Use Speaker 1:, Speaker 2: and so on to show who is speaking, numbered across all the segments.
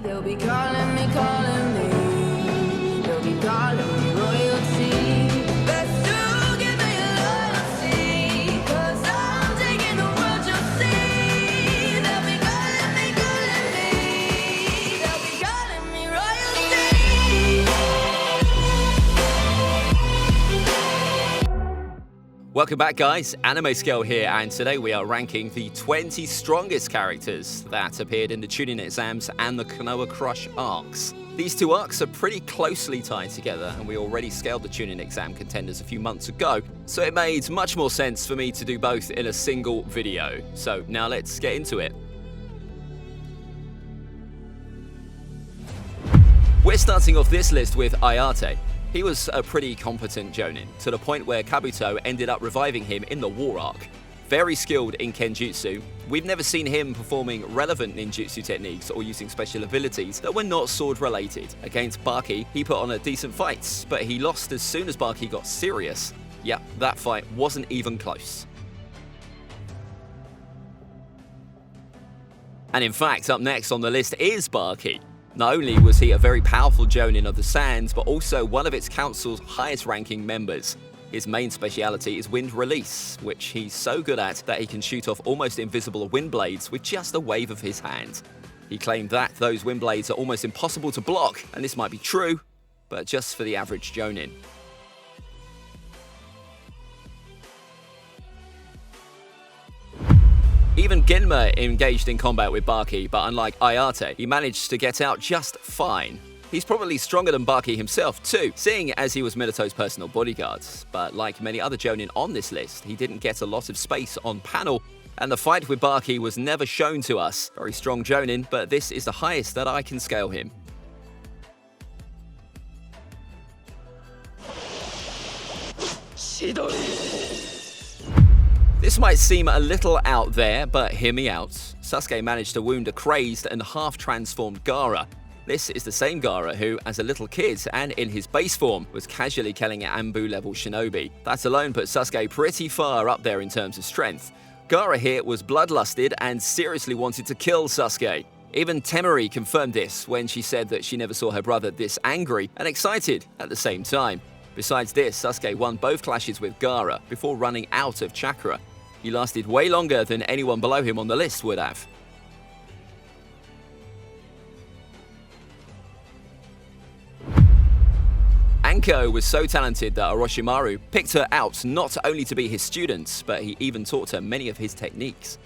Speaker 1: They'll be calling me, they'll be calling me royalty. Best to give me loyalty, 'cause I'm taking the world, you'll see. They'll be calling me, they'll be calling me royalty.
Speaker 2: Welcome back, guys. AnimeScale here, and today we are ranking the 20 strongest characters that appeared in the Chunin exams and the Konoha Crush arcs. These two arcs are pretty closely tied together, and we already scaled the Chunin exam contenders a few months ago, so it made much more sense for me to do both in a single video. So now let's get into it. We're starting off this list with Ayate. He was a pretty competent Jonin, to the point where Kabuto ended up reviving him in the War arc. Very skilled in Kenjutsu, we've never seen him performing relevant ninjutsu techniques or using special abilities that were not sword related. Against Baki, he put on a decent fight, but he lost as soon as Baki got serious. Yep, that fight wasn't even close. And in fact, up next on the list is Baki. Not only was he a very powerful Jonin of the Sands, but also one of its council's highest ranking members. His main speciality is wind release, which he's so good at that he can shoot off almost invisible wind blades with just a wave of his hand. He claimed that those wind blades are almost impossible to block, and this might be true, but just for the average Jonin. Even Genma engaged in combat with Baki, but unlike Ayate, he managed to get out just fine. He's probably stronger than Baki himself too, seeing as he was Minato's personal bodyguard. But like many other Jonin on this list, he didn't get a lot of space on panel, and the fight with Baki was never shown to us. Very strong Jonin, but this is the highest that I can scale him. This might seem a little out there, but hear me out. Sasuke managed to wound a crazed and half-transformed Gaara. This is the same Gaara who, as a little kid and in his base form, was casually killing an Anbu-level shinobi. That alone put Sasuke pretty far up there in terms of strength. Gaara here was bloodlusted and seriously wanted to kill Sasuke. Even Temari confirmed this when she said that she never saw her brother this angry and excited at the same time. Besides this, Sasuke won both clashes with Gaara before running out of chakra. He lasted way longer than anyone below him on the list would have. Anko was so talented that Orochimaru picked her out not only to be his student, but he even taught her many of his techniques.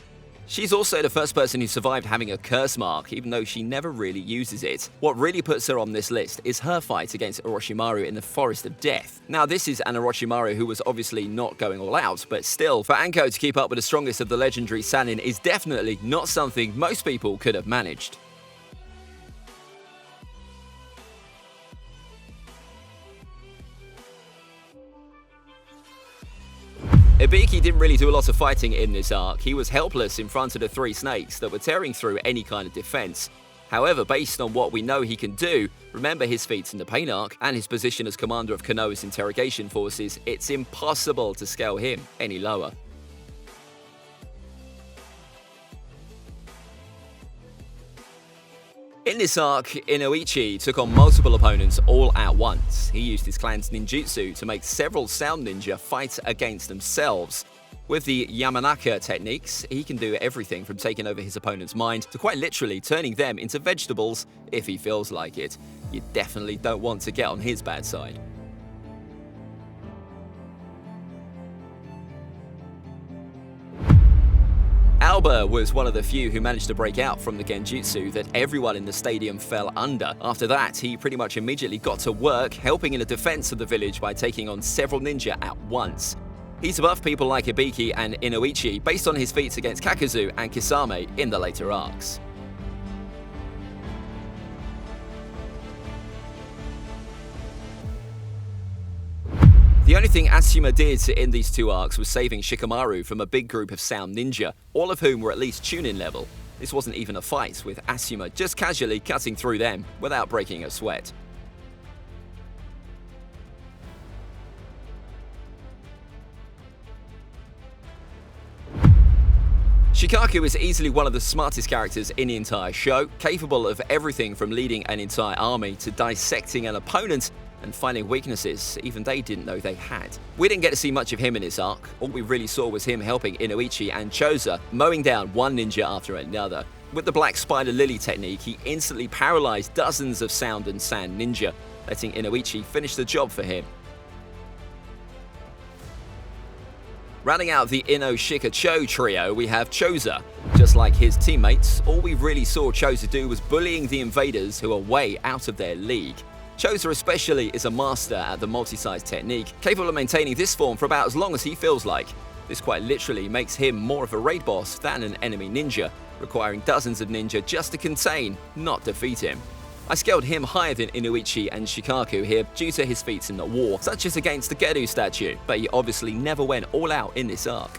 Speaker 2: She's also the first person who survived having a curse mark, even though she never really uses it. What really puts her on this list is her fight against Orochimaru in the Forest of Death. Now, this is an Orochimaru who was obviously not going all out, but still, for Anko to keep up with the strongest of the legendary Sannin is definitely not something most people could have managed. Ibiki didn't really do a lot of fighting in this arc. He was helpless in front of the three snakes that were tearing through any kind of defense. However, based on what we know he can do, remember his feats in the Pain arc, and his position as commander of Konoha's interrogation forces, it's impossible to scale him any lower. In this arc, Inoichi took on multiple opponents all at once. He used his clan's ninjutsu to make several sound ninja fight against themselves. With the Yamanaka techniques, he can do everything from taking over his opponent's mind to quite literally turning them into vegetables if he feels like it. You definitely don't want to get on his bad side. Alba was one of the few who managed to break out from the genjutsu that everyone in the stadium fell under. After that, he pretty much immediately got to work, helping in the defense of the village by taking on several ninja at once. He's above people like Ibiki and Inoichi based on his feats against Kakuzu and Kisame in the later arcs. The only thing Asuma did in these two arcs was saving Shikamaru from a big group of sound ninja, all of whom were at least Chunin level. This wasn't even a fight, with Asuma just casually cutting through them without breaking a sweat. Shikaku is easily one of the smartest characters in the entire show, capable of everything from leading an entire army to dissecting an opponent and finding weaknesses even they didn't know they had. We didn't get to see much of him in this arc. All we really saw was him helping Ino-Ichi and Choza, mowing down one ninja after another. With the Black Spider Lily technique, he instantly paralyzed dozens of sound and sand ninja, letting Ino-Ichi finish the job for him. Rounding out the Ino-Shika-Cho trio, we have Choza. Just like his teammates, all we really saw Choza do was bullying the invaders who are way out of their league. Choza especially is a master at the multi-size technique, capable of maintaining this form for about as long as he feels like. This quite literally makes him more of a raid boss than an enemy ninja, requiring dozens of ninja just to contain, not defeat him. I scaled him higher than Ino-Ichi and Shikaku here due to his feats in the war, such as against the Geru statue, but he obviously never went all out in this arc.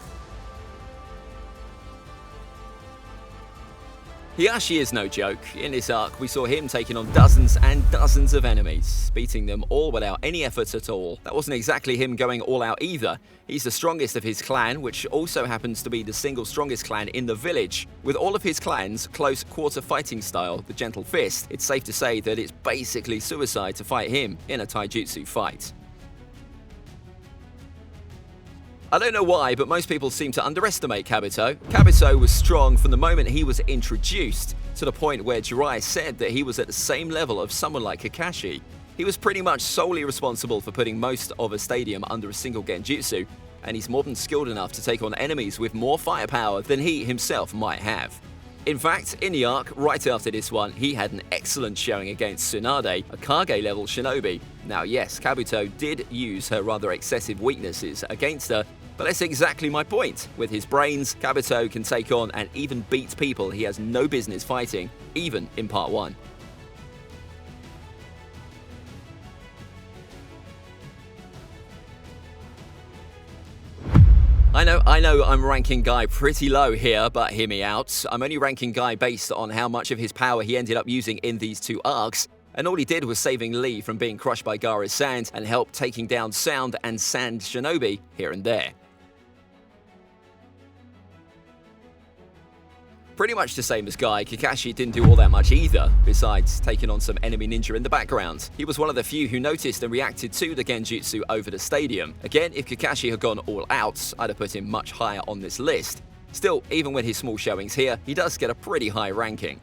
Speaker 2: Hiashi is no joke. In this arc, we saw him taking on dozens and dozens of enemies, beating them all without any effort at all. That wasn't exactly him going all out either. He's the strongest of his clan, which also happens to be the single strongest clan in the village. With all of his clans close quarter fighting style, the Gentle Fist, it's safe to say that it's basically suicide to fight him in a taijutsu fight. I don't know why, but most people seem to underestimate Kabuto. Kabuto was strong from the moment he was introduced, to the point where Jiraiya said that he was at the same level of someone like Kakashi. He was pretty much solely responsible for putting most of a stadium under a single genjutsu, and he's more than skilled enough to take on enemies with more firepower than he himself might have. In fact, in the arc, right after this one, he had an excellent showing against Tsunade, a Kage-level shinobi. Now yes, Kabuto did use her rather excessive weaknesses against her, but that's exactly my point. With his brains, Kabuto can take on and even beat people he has no business fighting, even in part 1. I know I'm ranking Guy pretty low here, but hear me out. I'm only ranking Guy based on how much of his power he ended up using in these 2 arcs, and all he did was saving Lee from being crushed by Gaara's sand and help taking down Sound and Sand Shinobi here and there. Pretty much the same as Guy, Kakashi didn't do all that much either, besides taking on some enemy ninja in the background. He was one of the few who noticed and reacted to the genjutsu over the stadium. Again, if Kakashi had gone all out, I'd have put him much higher on this list. Still, even with his small showings here, he does get a pretty high ranking.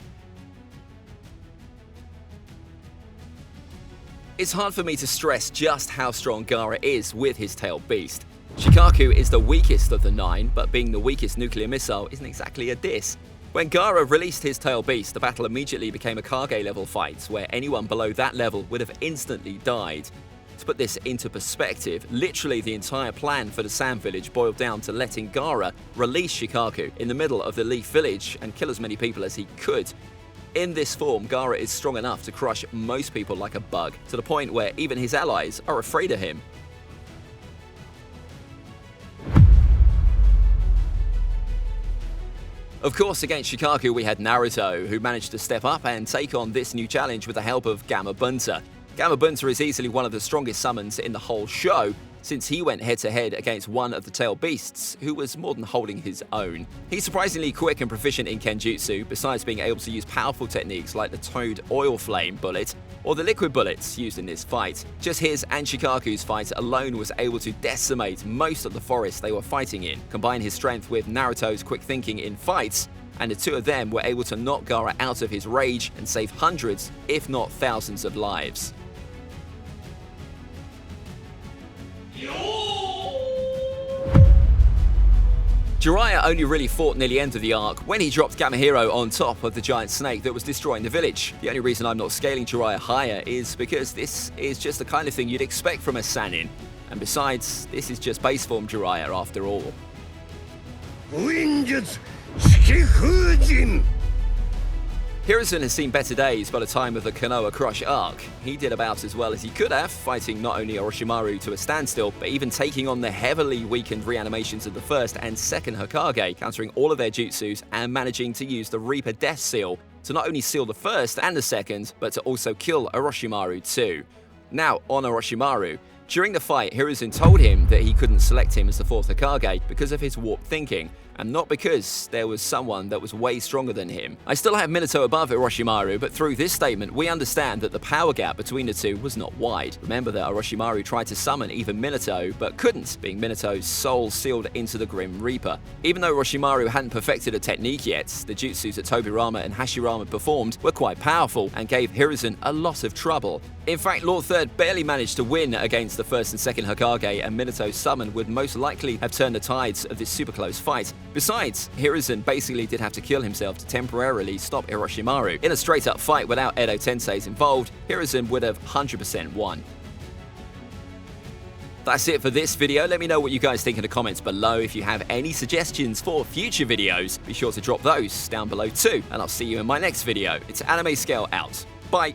Speaker 2: It's hard for me to stress just how strong Gaara is with his tailed beast. Shikaku is the weakest of the 9, but being the weakest nuclear missile isn't exactly a diss. When Gaara released his tail beast, the battle immediately became a Kage-level fight, where anyone below that level would have instantly died. To put this into perspective, literally the entire plan for the Sand Village boiled down to letting Gaara release Shikaku in the middle of the Leaf Village and kill as many people as he could. In this form, Gaara is strong enough to crush most people like a bug, to the point where even his allies are afraid of him. Of course, against Shikaku we had Naruto, who managed to step up and take on this new challenge with the help of Gamabunta. Gamabunta is easily one of the strongest summons in the whole show, since he went head-to-head against one of the tailed beasts, who was more than holding his own. He's surprisingly quick and proficient in Kenjutsu, besides being able to use powerful techniques like the Toad Oil Flame bullet, or the liquid bullets used in this fight. Just his and Shikaku's fight alone was able to decimate most of the forest they were fighting in. Combine his strength with Naruto's quick thinking in fights, and the two of them were able to knock Gaara out of his rage and save hundreds, if not thousands of lives. Jiraiya only really fought near the end of the arc when he dropped Gamahiro on top of the giant snake that was destroying the village. The only reason I'm not scaling Jiraiya higher is because this is just the kind of thing you'd expect from a Sannin. And besides, this is just base form Jiraiya after all. Hiruzen has seen better days by the time of the Konoha Crush Arc. He did about as well as he could have, fighting not only Orochimaru to a standstill, but even taking on the heavily weakened reanimations of the first and second Hokage, countering all of their jutsus and managing to use the Reaper Death Seal to not only seal the first and the second, but to also kill Orochimaru too. Now, on Orochimaru, during the fight, Hiruzen told him that he couldn't select him as the fourth Hokage because of his warped thinking, and not because there was someone that was way stronger than him. I still have Minato above Orochimaru, but through this statement, we understand that the power gap between the two was not wide. Remember that Orochimaru tried to summon even Minato, but couldn't, being Minato's soul sealed into the Grim Reaper. Even though Orochimaru hadn't perfected a technique yet, the jutsus that Tobirama and Hashirama performed were quite powerful and gave Hiruzen a lot of trouble. In fact, Lord Third barely managed to win against the first and second Hokage, and Minato's summon would most likely have turned the tides of this super close fight. Besides, Hiruzen basically did have to kill himself to temporarily stop Orochimaru. In a straight-up fight without Edo Tenseis involved, Hiruzen would have 100% won. That's it for this video. Let me know what you guys think in the comments below. If you have any suggestions for future videos, be sure to drop those down below too, and I'll see you in my next video. It's AnimeScale out. Bye!